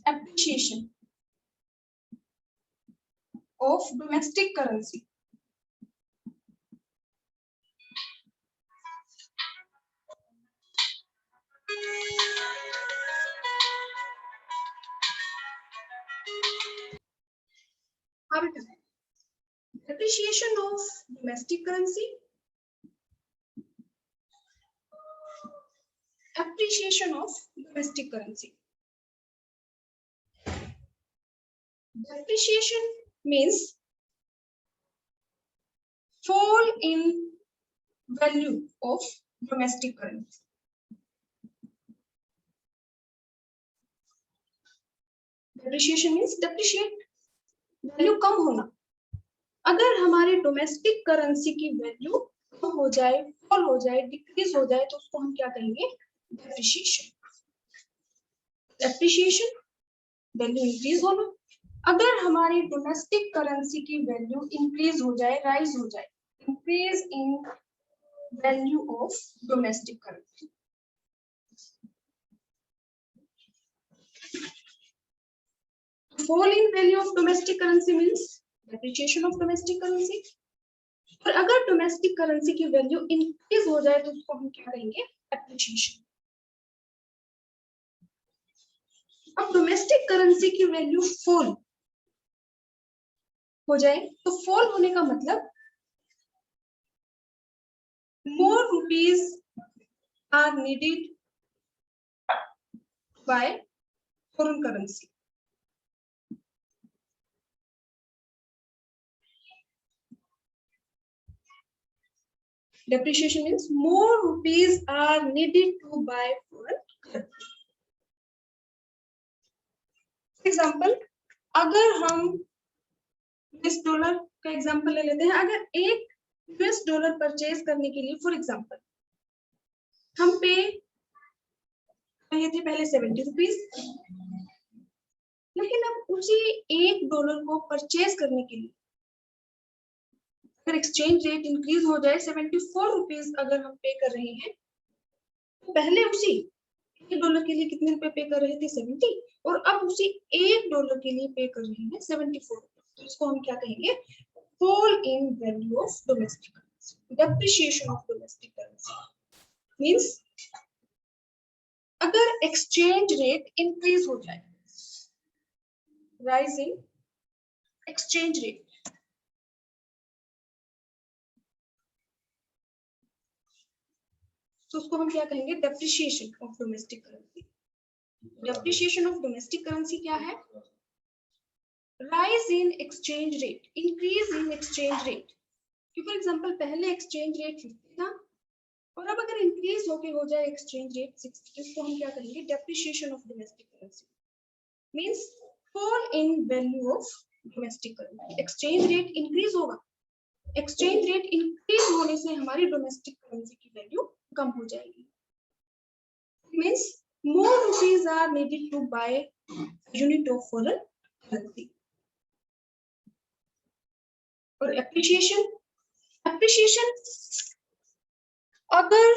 appreciation of domestic currency. Appreciation of domestic currency. Appreciation of domestic currency. Depreciation means fall in value of domestic currency. Depreciation means depreciate, value कम होना. अगर हमारे domestic currency की value कम हो जाए, fall हो जाए, डिक्रीज हो जाए, तो उसको हम क्या कहेंगे? डेप्रिसिएशन. डेप्रिसिएशन वैल्यू इंक्रीज होना. अगर हमारी डोमेस्टिक करेंसी की वैल्यू इंक्रीज हो जाए, राइज हो जाए, increase in value of domestic currency. Fall in value of domestic currency means depreciation of domestic currency. और अगर डोमेस्टिक करेंसी की वैल्यू इंक्रीज हो जाए तो उसको हम क्या कहेंगे? एप्रिसिएशन. अब डोमेस्टिक करेंसी की वैल्यू फॉल हो जाए तो फॉल होने का मतलब more rupees are needed by foreign currency. Depreciation means more rupees are needed to buy foreign currency. For example, अगर हम US डॉलर का एग्जांपल ले लेते हैं. अगर एक US डॉलर परचेज करने के लिए फॉर एग्जांपल हम पे थे पहले 70 रुपीज, लेकिन अब उसी $1 को परचेज करने के लिए अगर एक्सचेंज रेट इंक्रीज हो जाए 74 रुपीज अगर हम पे कर रहे हैं, तो पहले उसी $1 के लिए कितने रुपए पे कर रहे थे? 70, और अब उसी $1 के लिए पे कर रहे हैं 74. तो इसको हम क्या कहेंगे? fall in value of domestic currency. Depreciation of domestic currency means अगर एक्सचेंज रेट इंक्रीज हो जाए, rise in exchange rate, तो उसको हम क्या कहेंगे? Depreciation of domestic currency. Depreciation of domestic currency क्या है? Rise in exchange rate, increase in exchange rate. For example पहले एक्सचेंज रेट 50 था और अब अगर इंक्रीज होके हो जाए एक्सचेंज रेट 60, इसको हम क्या कहेंगे? Depreciation of domestic currency. Means fall in value of domestic currency. Exchange rate increase होगा, एक्सचेंज रेट इंक्रीज होने से हमारी डोमेस्टिक करेंसी की वैल्यू कम हो जाएगी. Means more rupees are needed to buy a unit of foreign currency. और appreciation, appreciation अगर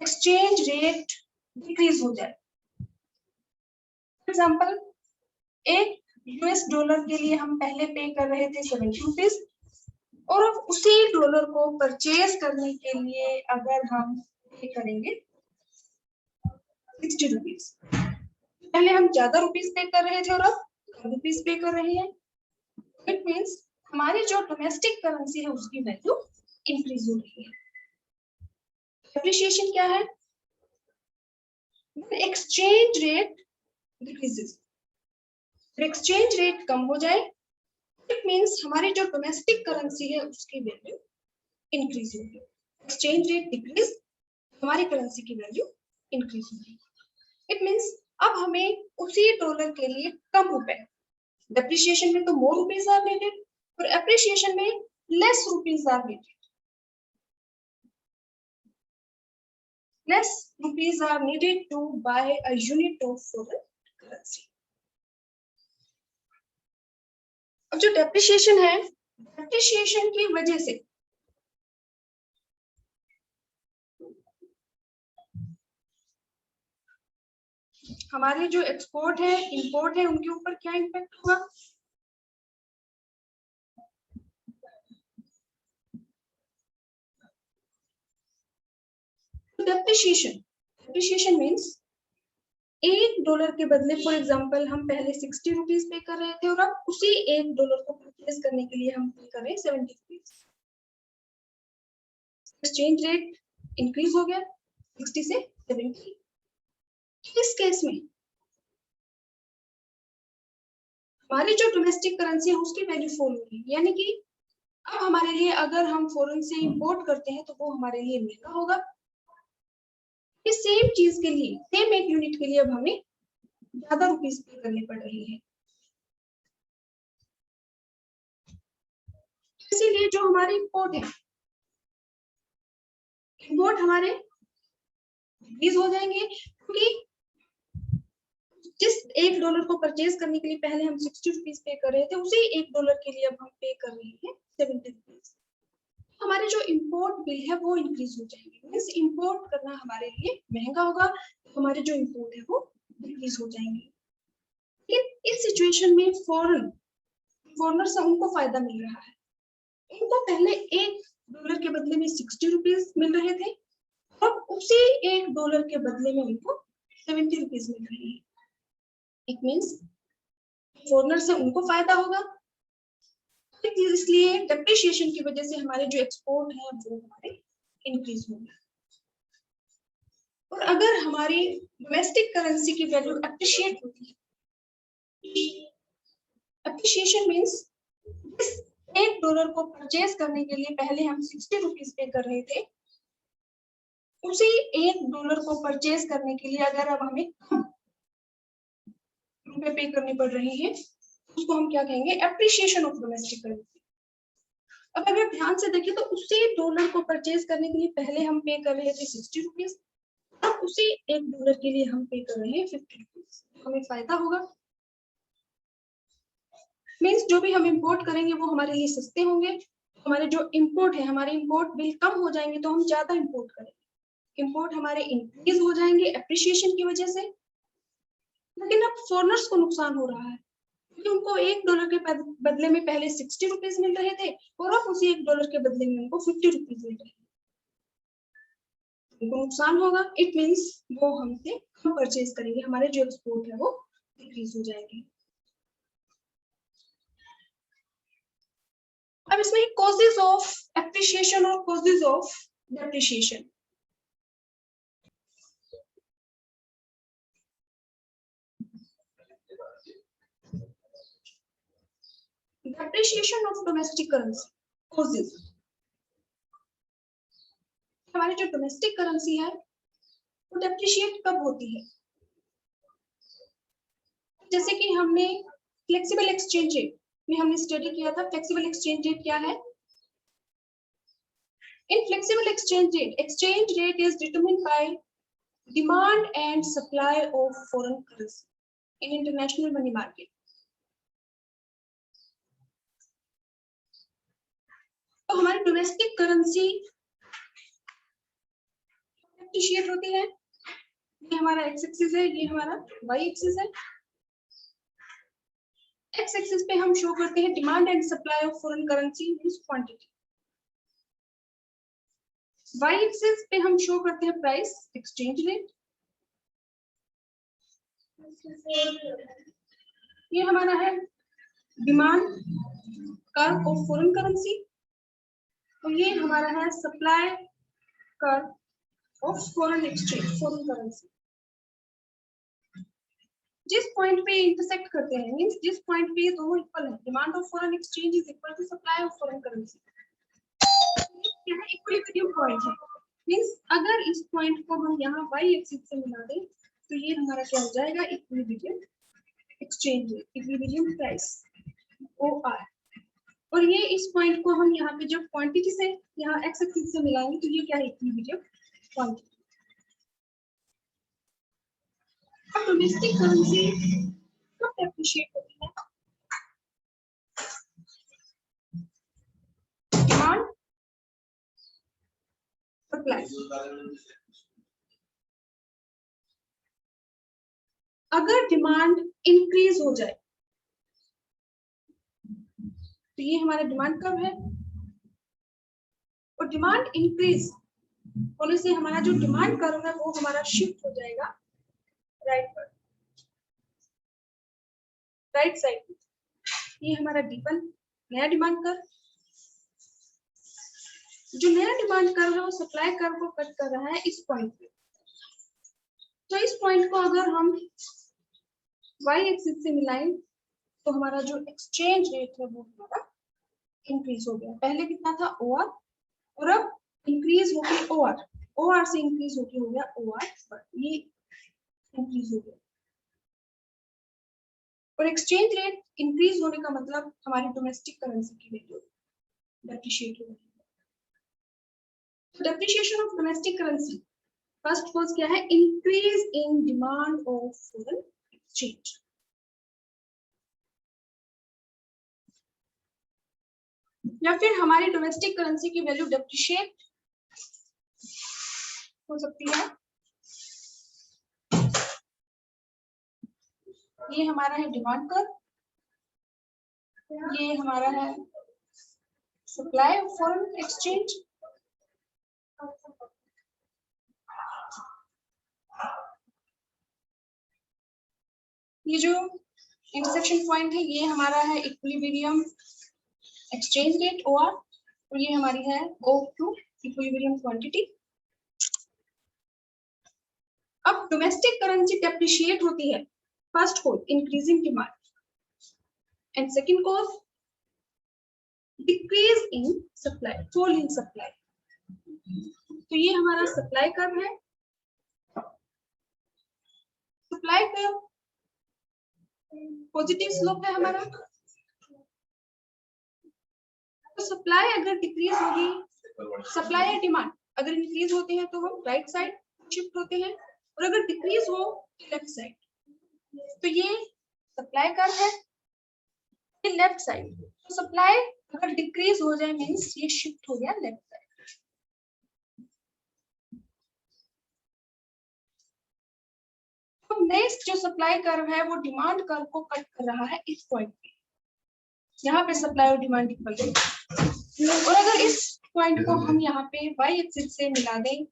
एक्सचेंज रेट डिक्रीज हो जाए. फॉर एग्जांपल एक US डॉलर के लिए हम पहले पे कर रहे थे 70 रुपीज, और अब उसी डॉलर को परचेज करने के लिए अगर हम पे करेंगे 60 रुपीज. पहले हम ज्यादा रुपीज पे कर रहे थे और अब कम रुपीज पे कर रहे हैं. इट मींस हमारी जो डोमेस्टिक करेंसी है उसकी वैल्यू इंक्रीज हो रही है. एप्रिसिएशन क्या है? Exchange rate decreases. Exchange rate कम हो जाए, इट मींस हमारी जो डोमेस्टिक करेंसी है उसकी वैल्यू इंक्रीज होगी. एक्सचेंज रेट डिक्रीज, हमारी करेंसी की वैल्यू इंक्रीज होगी. इट मींस अब हमें उसी डॉलर के लिए कम रुपए. डेप्रिसिएशन में तो मोर रुपीज आर नीडेड और एप्रिसिएशन में less rupees are needed. Less rupees are needed to buy a unit of foreign currency. अब जो डेप्रिसिएशन है, डेप्रिसिएशन की वजह से हमारे जो एक्सपोर्ट है, इंपोर्ट है, उनके ऊपर क्या इम्पैक्ट होगा? डेप्रिशिएशन मीन्स $1 के बदले, फॉर एग्जांपल हम पहले 60 रुपीज पे कर रहे थे और अब उसी $1 को परचेज करने के लिए हम पे कर रहे हैं 70 रुपीज। एक्सचेंज रेट इंक्रीज हो गया 60 से 70। इस केस में हमारी जो डोमेस्टिक करेंसी है उसकी वैल्यू फॉल हो रही है, यानी कि अब हमारे लिए अगर हम फॉरेन से इंपोर्ट करते हैं तो वो हमारे लिए महंगा होगा। इस सेम चीज के लिए, सेम एक यूनिट के लिए अब हमें ज्यादा रुपीस पे करने पड़ रही है। इसीलिए जो हमारे इंपोर्ट है, इंपोर्ट हमारे इंक्रीज हो जाएंगे, क्योंकि जिस $1 को परचेज करने के लिए पहले हम 60 रुपीज पे कर रहे थे, उसी $1 के लिए अब हम पे कर रहे हैं 70 रुपीज। हमारे जो इंपोर्ट बिल है वो इंक्रीज हो जाएंगे, मींस इंपोर्ट करना हमारे लिए महंगा होगा, तो हमारे जो इंपोर्ट है वो डिक्रीज हो जाएंगे। लेकिन इस सिचुएशन में फॉरेनर से उनको फायदा मिल रहा है। उनको पहले $1 के बदले में 60 रुपीज मिल रहे थे और उसी $1 के बदले में उनको 70 रुपीज मिल रहे हैं। इट मीन्स फॉरेनर से उनको फायदा होगा, इसलिए डेप्रिशिएशन की वजह से हमारे जो एक्सपोर्ट है वो हमारे इंक्रीज होंगे। और अगर हमारी डोमेस्टिक करेंसी की वैल्यू अप्रिशिएट होती है, अप्रिशिएशन मीन्स इस $1 को परचेज करने के लिए पहले हम 60 रुपीज पे कर रहे थे, उसी $1 को परचेज करने के लिए अगर अब हमें रुपए पे करने पड़ रहे हैं, उसको हम क्या कहेंगे? Appreciation of domestic currency. अब अगर ध्यान से देखें तो उसी $1 को परचेज करने के लिए पहले हम पे कर रहे थे 60 रुपीज, अब उसी $1 के लिए हम पे कर रहे हैं 50 रुपीज। हमें फायदा होगा, मीन्स जो भी हम इंपोर्ट करेंगे वो हमारे लिए सस्ते होंगे। हमारे जो इंपोर्ट है, हमारे इंपोर्ट बिल कम हो जाएंगे तो हम ज्यादा इंपोर्ट करेंगे, इंपोर्ट हमारे इंक्रीज हो जाएंगे एप्रिशिएशन की वजह से। लेकिन अब फॉरेनर्स को नुकसान हो रहा है, क्योंकि उनको $1 के बदले में पहले 60 रुपीज मिल रहे थे और अब उसी $1 के बदले में उनको 50 रुपीज मिल रहे हैं। उनको नुकसान होगा, इट मीन्स वो हमसे कम परचेज करेंगे, हमारे जो एक्सपोर्ट है वो डिक्रीज हो जाएंगे। अब इसमें कॉजेज ऑफ एप्रिशिएशन और causes of depreciation. Depreciation of domestic currency causes. हमारी जो डोमेस्टिक करेंसी है वो डेप्रिशिएट कब होती है? जैसे कि हमने फ्लेक्सिबल एक्सचेंज रेट में हमने स्टडी किया था। फ्लेक्सिबल एक्सचेंज रेट क्या है? In flexible exchange rate is determined by demand and supply of foreign currency in international money market. तो हमारी डोमेस्टिक करेंसी एप्रिशिएट होती है। ये हमारा एक्स एक्सिस है, ये हमारा वाई एक्सिस है। एक्स एक्सिस पे हम शो करते हैं demand and supply of foreign currency means quantity. Y axis पे हम शो करते हैं प्राइस, एक्सचेंज रेट। ये हमारा है demand curve of foreign currency और ये हमारा है supply curve of foreign exchange, foreign currency. जिस पॉइंट पे इंटरसेक्ट करते हैं, मींस जिस पॉइंट पे ये दोनों इक्वल है, demand of foreign exchange is equal to supply of foreign currency, यह इक्विलिब्रियम पॉइंट है। मींस अगर इस पॉइंट को हम यहाँ वाई एक्सिस से मिला दें तो ये हमारा क्या हो जाएगा? Equilibrium exchange rate, equilibrium price OR। और ये इस पॉइंट को हम यहाँ पे जब क्वांटिटी से यहाँ एक्स एक्सिस से मिलाएंगे तो ये क्या है? Equilibrium quantity. डोमेस्टिक करेंसी कब एप्रिशिएट होती है? Demand supply. अगर डिमांड इंक्रीज हो जाए, तो ये हमारा डिमांड कर्व है, और डिमांड इंक्रीज होने से हमारा जो डिमांड कर्व है वो हमारा शिफ्ट हो जाएगा राइट पर, राइट साइड। ये हमारा D1 नया डिमांड कर्व, जो नया डिमांड कर्व है वो सप्लाई कर्व को कट कर रहा है इस पॉइंट पे। तो इस पॉइंट को अगर हम y एक्सिस से मिलाएं तो हमारा जो एक्सचेंज रेट है वो हमारा इंक्रीज हो गया। पहले कितना था OR, और अब इंक्रीज हो गया OR, OR से इंक्रीज होके हो गया OR पर, ये इंक्रीज हो गया। और एक्सचेंज रेट इंक्रीज होने का मतलब हमारी डोमेस्टिक करेंसी की वैल्यू डेप्रिशिएट हो गई। तो depreciation of domestic currency first cause क्या है? Increase in demand of foreign exchange. या फिर हमारी डोमेस्टिक करेंसी की वैल्यू डेप्रिशिएट हो सकती है। ये हमारा है डिमांड कर्व, ये हमारा है सप्लाई ऑफ फॉरेन एक्सचेंज, ये जो इंटरसेक्शन पॉइंट है ये हमारा है इक्विलिब्रियम एक्सचेंज रेट OR, और ये हमारी है O2 इक्विलिब्रियम क्वांटिटी। अब डोमेस्टिक करेंसी डेप्रिशिएट होती है, first cause increasing demand, and second cause decrease in supply, fall in supply. तो ये हमारा सप्लाई कर्व है, सप्लाई कर्व पॉजिटिव स्लोप है हमारा। तो सप्लाई अगर डिक्रीज होगी, सप्लाई या डिमांड अगर इंक्रीज होते हैं तो हम राइट साइड शिफ्ट होते हैं, और अगर डिक्रीज हो तो लेफ्ट साइड। तो ये सप्लाई कर्व है, ये लेफ्ट साइड। तो सप्लाई अगर डिक्रीज हो जाए मींस ये शिफ्ट हो गया लेफ्ट साइड। तो नेक्स्ट जो सप्लाई कर्व है वो डिमांड कर्व को कट कर रहा है इस पॉइंट पे, यहाँ पे सप्लाई और डिमांड इक्वल है। और अगर इस पॉइंट को हम यहाँ पे y एक्सिस से मिला दें,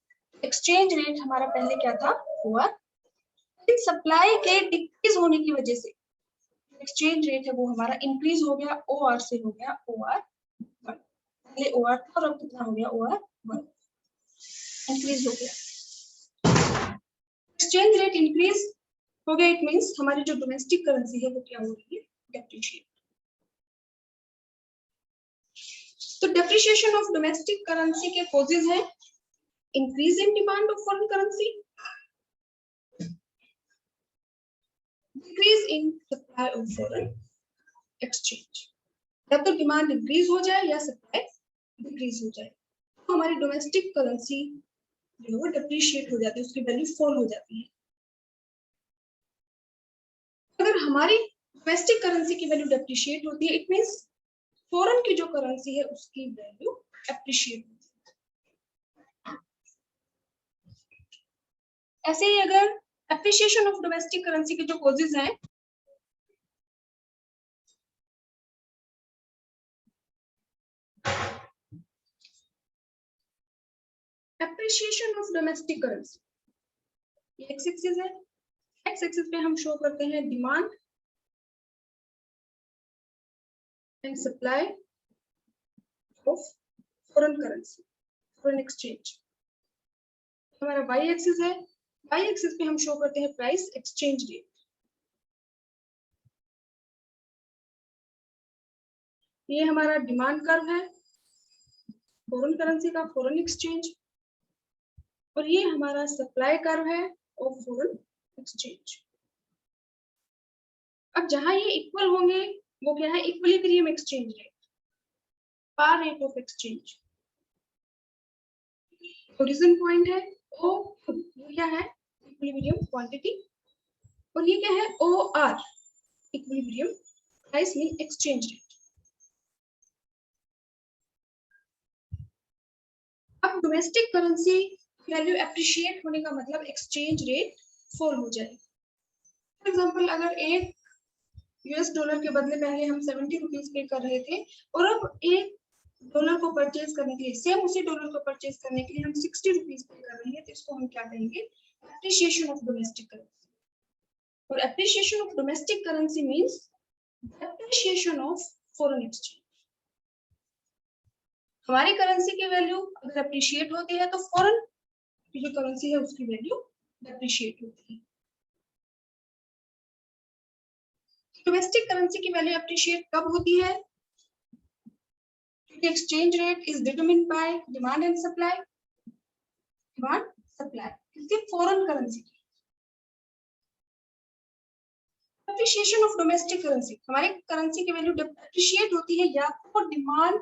एक्सचेंज रेट हमारा पहले क्या था OR, सप्लाई के डिक्रीज होने की वजह से एक्सचेंज रेट है वो हमारा इंक्रीज हो गया, OR से हो गया OR 1। पहले OR था और अब कितना हो गया OR 1, इंक्रीज हो गया। एक्सचेंज रेट इंक्रीज हो गया, इट मींस हमारी जो डोमेस्टिक करेंसी है वो क्या हो रही है? डेप्रिशिएट। तो डेप्रिशिएशन ऑफ डोमेस्टिक करेंसी के कॉजेज है increase in demand of foreign currency, decrease in supply of foreign exchange. या तो डिमांड इंक्रीज हो जाए या सप्लाई डिक्रीज हो जाए, तो हमारी डोमेस्टिक करेंसी जो है वो डेप्रिशिएट हो जाती है, उसकी वैल्यू फॉल हो जाती है। अगर हमारी डोमेस्टिक करेंसी की वैल्यू डेप्रिशिएट होती है, इट मींस फॉरेन की जो करेंसी है उसकी वैल्यू एप्रिशिएट होती है। ऐसे ही अगर एप्रिशिएशन ऑफ डोमेस्टिक करेंसी के जो कॉजेज हैं, एप्रिशिएशन ऑफ डोमेस्टिक करेंसी, ये एक्स एक्सिस है, एक्स एक्सिस पे हम शो करते हैं demand and supply of foreign currency, foreign exchange. हमारा वाई एक्सिस है, वाई एक्सिस पे हम शो करते हैं प्राइस एक्सचेंज रेट। ये हमारा डिमांड कर्व है फॉरेन करेंसी का, फॉरेन एक्सचेंज, और ये हमारा सप्लाई कर्व है ऑफ फॉरेन एक्सचेंज। अब जहां ये इक्वल होंगे वो क्या है? Equilibrium exchange rate, par rate of exchange. Origin point है O, ये क्या है? इक्विलिब्रियम क्वांटिटी, और ये क्या है? OR equilibrium price mean exchange rate. अब डोमेस्टिक करेंसी वैल्यू एप्रिशिएट होने का मतलब एक्सचेंज रेट फॉल हो जाए। फॉर एग्जाम्पल अगर एक यूएस डॉलर के बदले पहले हम 70 रुपीज पे कर रहे थे और अब एक डॉलर को परचेज करने के लिए सेम उसी डॉलर को परचेज करने के लिए हम 60 रुपीज पे कर रहे हैं, तो इसको हम क्या कहेंगे? Appreciation of domestic currency. और appreciation of domestic currency means appreciation of foreign exchange. हमारी करेंसी की वैल्यू अगर अप्रिशिएट होती है तो फॉरेन की जो करेंसी है उसकी वैल्यू डेप्रिशिएट होती है। डोमेस्टिक करेंसी की वैल्यू अप्रिशिएट कब होती है? क्योंकि exchange rate is determined bye demand and supply. Demand supply किसकी? फॉरेन करेंसी की। अप्रिशिएशन ऑफ डोमेस्टिक करेंसी, हमारी करेंसी की वैल्यू अप्रिशिएट होती है या तो डिमांड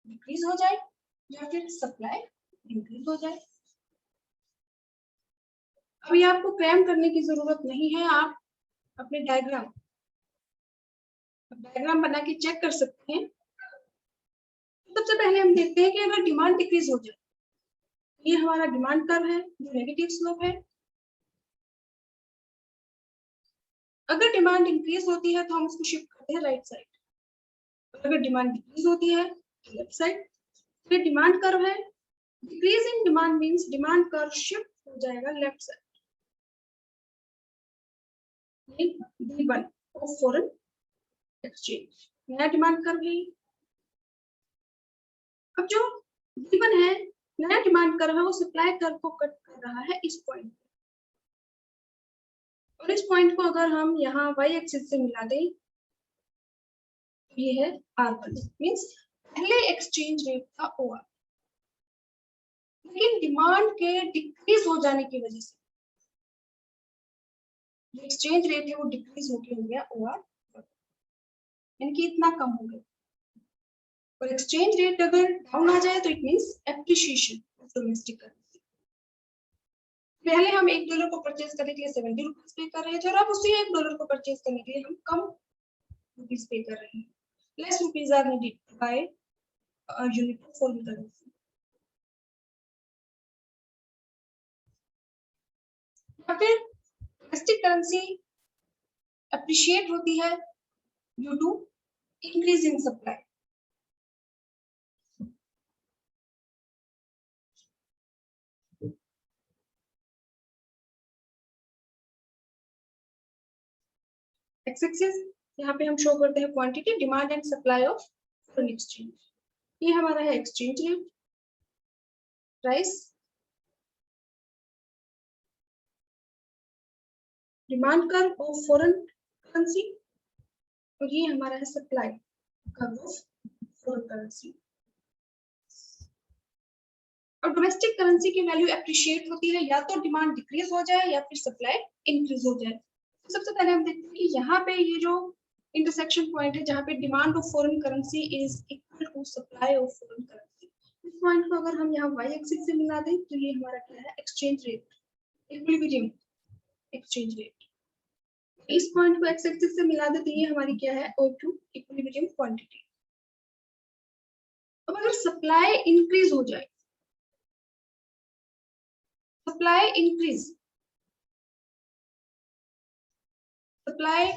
डिक्रीज हो जाए या फिर सप्लाई इंक्रीज हो जाए। अभी आपको क्रैम करने की जरूरत नहीं है, आप अपने डायग्राम बना के चेक कर सकते हैं। सबसे पहले हम देखते हैं कि अगर डिमांड डिक्रीज हो जाए, ये हमारा डिमांड कर्व है जो नेगेटिव स्लोप है। अगर डिमांड इंक्रीज होती है तो हम उसको शिफ्ट करते हैं राइट साइड, अगर डिमांड डिक्रीज होती है तो लेफ्ट साइड। फिर डिमांड कर्व है, decrease in demand means demand curve shift हो जाएगा left side. D1 of foreign exchange नया डिमांड कर्व है। अब जो D1 है नया डिमांड कर्व है वो सप्लाई कर्व को कट कर रहा है इस पॉइंट, और इस पॉइंट को अगर हम यहाँ y एक्सिस से मिला दें, ये है R1 मींस पहले एक्सचेंज रेट था OR, लेकिन डिमांड के डिक्रीज हो जाने की वजह से जो एक्सचेंज रेट है वो डिक्रीज होके हो गया OR, यानी कि इतना कम हो गया। और एक्सचेंज रेट अगर डाउन आ जाए तो it means appreciation of domestic currency. पहले हम $1 को परचेज करने के लिए 70 रुपीज पे कर रहे थे और अब उसी $1 को परचेज करने के लिए हम कम रुपीज पे कर रहे हैं। Less rupees are needed by unit of foreign currency. फिर डोमेस्टिक करेंसी अप्रिशिएट होती है due to increase in supply. X axis यहाँ पे हम शो करते हैं quantity, demand and supply of foreign exchange. ये हमारा है exchange rate, price, demand curve of foreign currency, और ये हमारा है supply curve of foreign currency. और डोमेस्टिक करेंसी की वैल्यू एप्रिशिएट होती है या तो डिमांड डिक्रीज हो जाए या फिर सप्लाई इंक्रीज हो जाए। तो सबसे पहले हम देखते हैं कि यहाँ पे ये जो इंटरसेक्शन पॉइंट है जहाँ पे demand of foreign currency is equal to supply of foreign currency, इस पॉइंट को अगर हम यहाँ y एक्सिस से मिला दें तो ये हमारा क्या है? Exchange rate, equilibrium exchange rate. इस पॉइंट को x एक्सिस से मिला दें तो ये हमारी क्या है? O2 equilibrium quantity. अब अगर सप्लाई इंक्रीज हो जाए, सप्लाई इंक्रीज, सप्लाई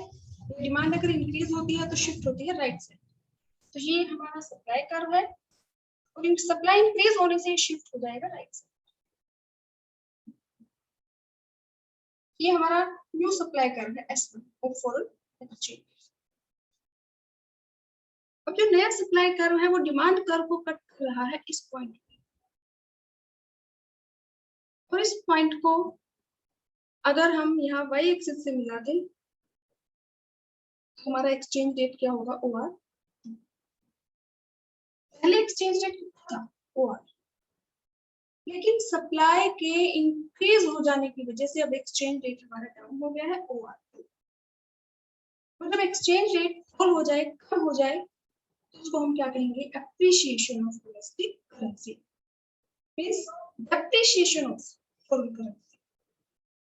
डिमांड अगर इंक्रीज होती है तो शिफ्ट होती है राइट साइड, तो ये हमारा सप्लाई कर्व है और सप्लाई इंक्रीज होने से शिफ्ट हो जाएगा राइट साइड। ये हमारा न्यू सप्लाई कर्व है S1 ऑफ फॉरेन एक्सचेंज। अब जो नया सप्लाई कर्व है वो डिमांड कर्व को कट कर रहा है इस पॉइंट पे, और इस पॉइंट को अगर हम यहाँ y एक्सिस से मिला दें तो हमारा एक्सचेंज रेट क्या होगा? OR। पहले एक्सचेंज रेट कितना था? OR, लेकिन सप्लाई के इंक्रीज हो जाने की वजह से अब एक्सचेंज रेट हमारा डाउन हो गया है OR। मतलब एक्सचेंज रेट फॉल हो जाए, कम हो जाए, तो उसको हम क्या कहेंगे? Appreciation of domestic currency means depreciation of foreign currency.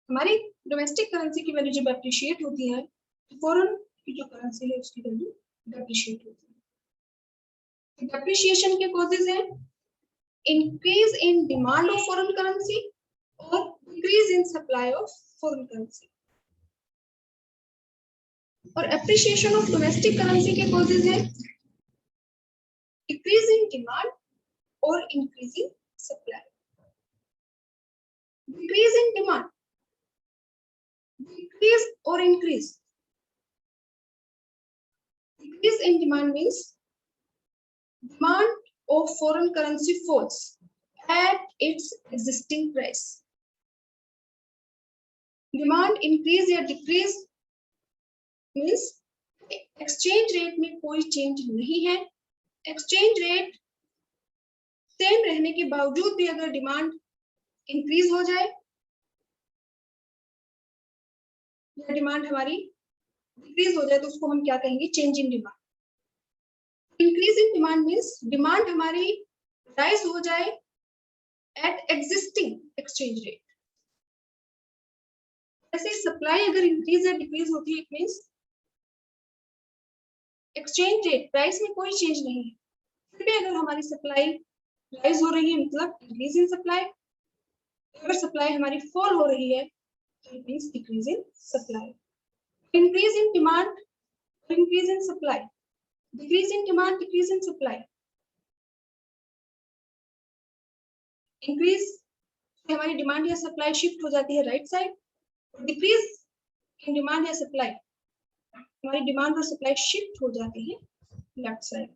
हमारी डोमेस्टिक करेंसी की वैल्यू जब एप्रिशिएट होती है तो फॉरेन की जो करेंसी है उसकी वैल्यू डेप्रिशिएट होती है। डेप्रिशिएशन के कॉजेज हैं increase in demand of foreign currency और decrease in supply of foreign currency. और एप्रिसिएशन ऑफ डोमेस्टिक करेंसी के कॉजेज है डिक्रीज इन डिमांड और increasing supply. Decrease in demand, decrease or increase? Decrease in demand means demand of foreign currency falls at its existing price. Demand increase या decrease means exchange rate में कोई change नहीं है। exchange rate same रहने के बावजूद भी अगर डिमांड इंक्रीज हो जाए या डिमांड हमारी डिक्रीज हो जाए तो उसको हम क्या कहेंगे? Change in demand. Increase in demand means demand हमारी राइज हो जाए एट एग्जिस्टिंग एक्सचेंज रेट। ऐसे सप्लाई अगर इंक्रीज या डिक्रीज होती है, it means exchange rate price में कोई चेंज नहीं है, फिर भी अगर हमारी सप्लाई राइज हो रही है मतलब इंक्रीज इन सप्लाई, अगर सप्लाई हमारी फॉल हो रही है तो it means decrease in supply. Increase in demand, increase in supply, decrease in demand, decrease in supply. Increase हमारी डिमांड या सप्लाई शिफ्ट हो जाती है right side, decrease in demand या सप्लाई हमारी डिमांड और सप्लाई शिफ्ट हो जाती है लेफ्ट साइड।